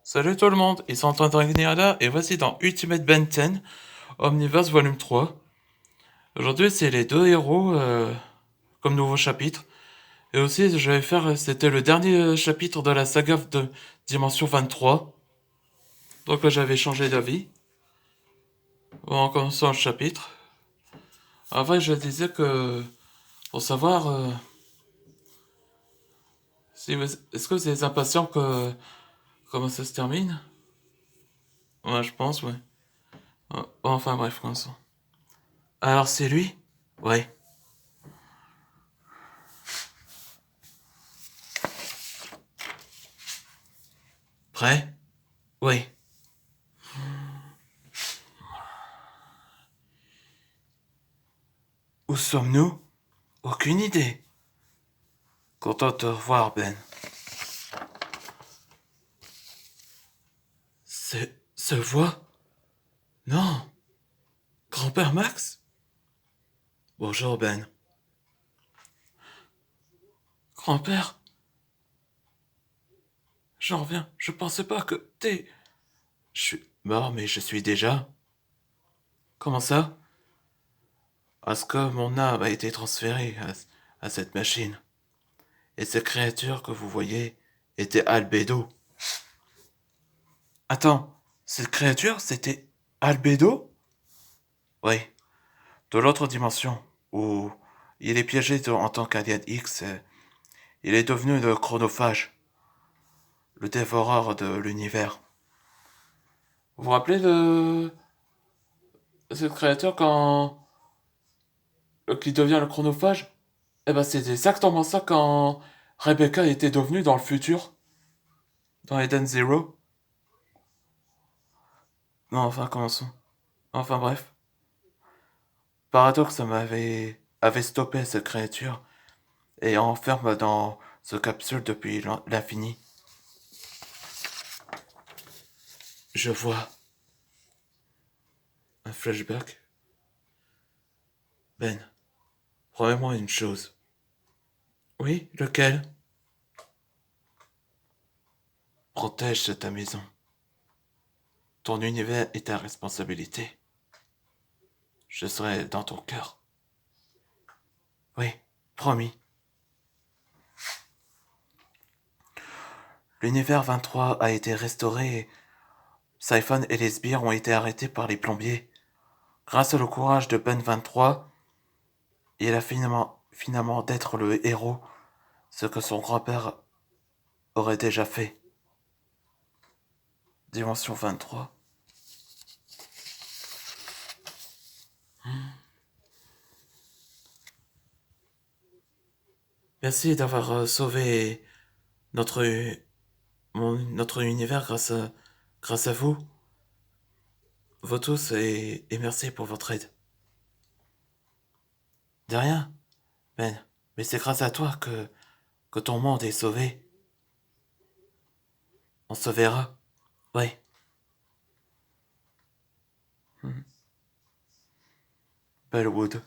Salut tout le monde, ils sont en train de revenir là et voici dans Ultimate Ben 10, Omniverse Volume 3. Aujourd'hui c'est les deux héros comme nouveau chapitre. Et aussi je vais faire, c'était le dernier chapitre de la saga de Dimension 23. Donc là j'avais changé d'avis en commençant le chapitre. En vrai je disais que pour savoir si est-ce que vous êtes impatient que comment ça se termine. Ouais je pense ouais. Enfin bref commençons. Alors c'est lui. Ouais. Prêt. Oui. Où sommes-nous? Aucune idée. Content de te revoir, Ben. Ce voix? Non. Grand-père Max? Bonjour, Ben. Grand-père? J'en reviens. Je pensais pas que t'es... Je suis mort, mais je suis déjà. Comment ça? Parce que mon âme a été transférée à cette machine. Et cette créature que vous voyez était Albedo. Attends, cette créature, c'était Albedo? Oui, de l'autre dimension, où il est piégé en tant qu'Alien X. Il est devenu le chronophage, le dévoreur de l'univers. Vous vous rappelez de cette créature quand qui devient le chronophage? Eh ben c'est exactement ça quand Rebecca était devenue dans le futur, dans Eden Zero. Non, enfin commençons. Enfin bref. Paradoxe avait stoppé cette créature et enferme dans ce capsule depuis l'infini. Je vois un flashback. Ben, promets-moi une chose. Oui, lequel? Protège ta maison. Ton univers est ta responsabilité. Je serai dans ton cœur. Oui, promis. L'univers 23 a été restauré. Siphon et les sbires ont été arrêtés par les plombiers. Grâce au courage de Ben 23, il a finalement d'être le héros, ce que son grand-père aurait déjà fait. Dimension 23. Merci d'avoir sauvé notre, notre univers grâce à vous, vous tous, et merci pour votre aide. De rien, Ben, mais c'est grâce à toi que ton monde est sauvé. On se verra. Oui. Bellwood,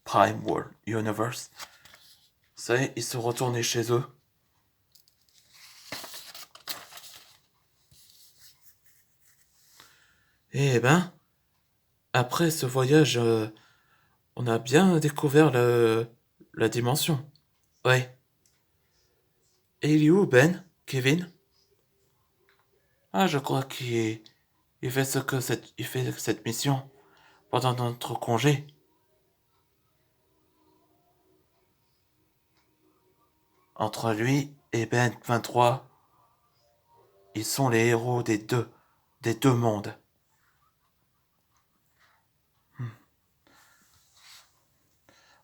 Prime World Universe. Ça y est, ils sont retournés chez eux. Eh ben, après ce voyage, on a bien découvert la dimension. Ouais. Et il est où, Ben? Kevin? Ah, je crois il fait il fait cette mission pendant notre congé. Entre lui et Ben 23, ils sont les héros des deux mondes.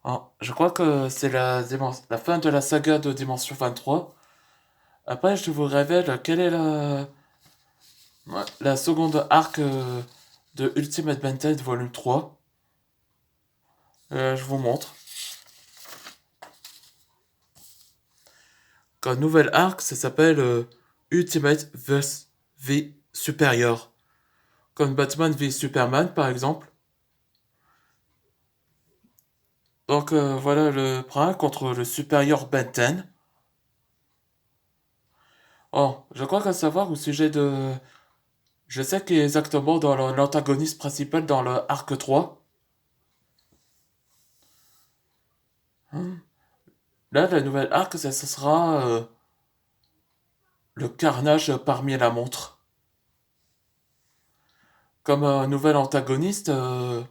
Oh, je crois que c'est la fin de la saga de Dimension 23. Après, je vous révèle quelle est la seconde arc de Ultimate Ben 10 volume 3. Je vous montre. Comme nouvelle arc, ça s'appelle Ultimate vs V Superior. Comme Batman v Superman, par exemple. Donc voilà le bras contre le Superior Ben 10. Oh, je crois qu'à savoir au sujet de... Je sais qu'exactement dans l'antagoniste principal dans le arc 3. Hein. Là, la nouvelle arc, ça, ce sera le carnage parmi la montre. Comme nouvel antagoniste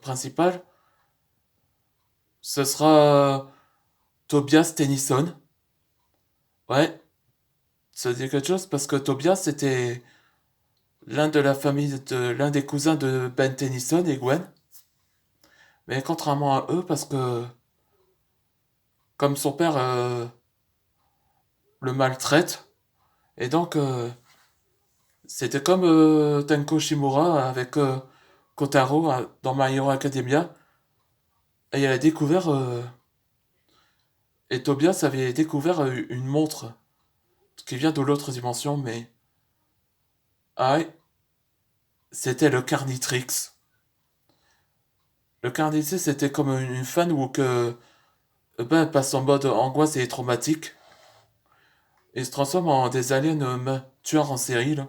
principal, ce sera Tobias Tennyson. Ouais, ça dit quelque chose parce que Tobias c'était l'un de la famille de l'un des cousins de Ben Tennyson et Gwen. Mais contrairement à eux, parce que comme son père le maltraite, et donc c'était comme Tenko Shimura avec Kotaro dans My Hero Academia. Et elle a découvert et Tobias avait découvert une montre qui vient de l'autre dimension, mais ah ouais, c'était le Carnitrix. Le Carnitrix c'était comme une fan où que ben, elle passe en mode angoisse et traumatique et se transforme en des aliens tueurs en série là.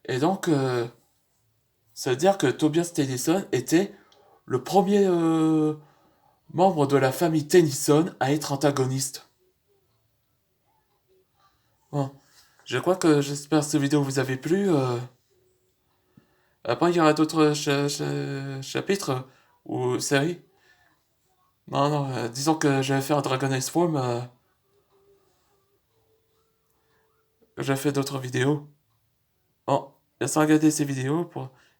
Et donc ça veut dire que Tobias Tennyson était le premier membre de la famille Tennyson à être antagoniste. Bon, je crois que j'espère que cette vidéo vous avait plu. Après, il y aura d'autres chapitres ou séries. Non, non, disons que je vais faire Dragon Age Swarm. Je fais d'autres vidéos. Bon, laissez regarder ces vidéos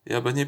et abonnez-vous.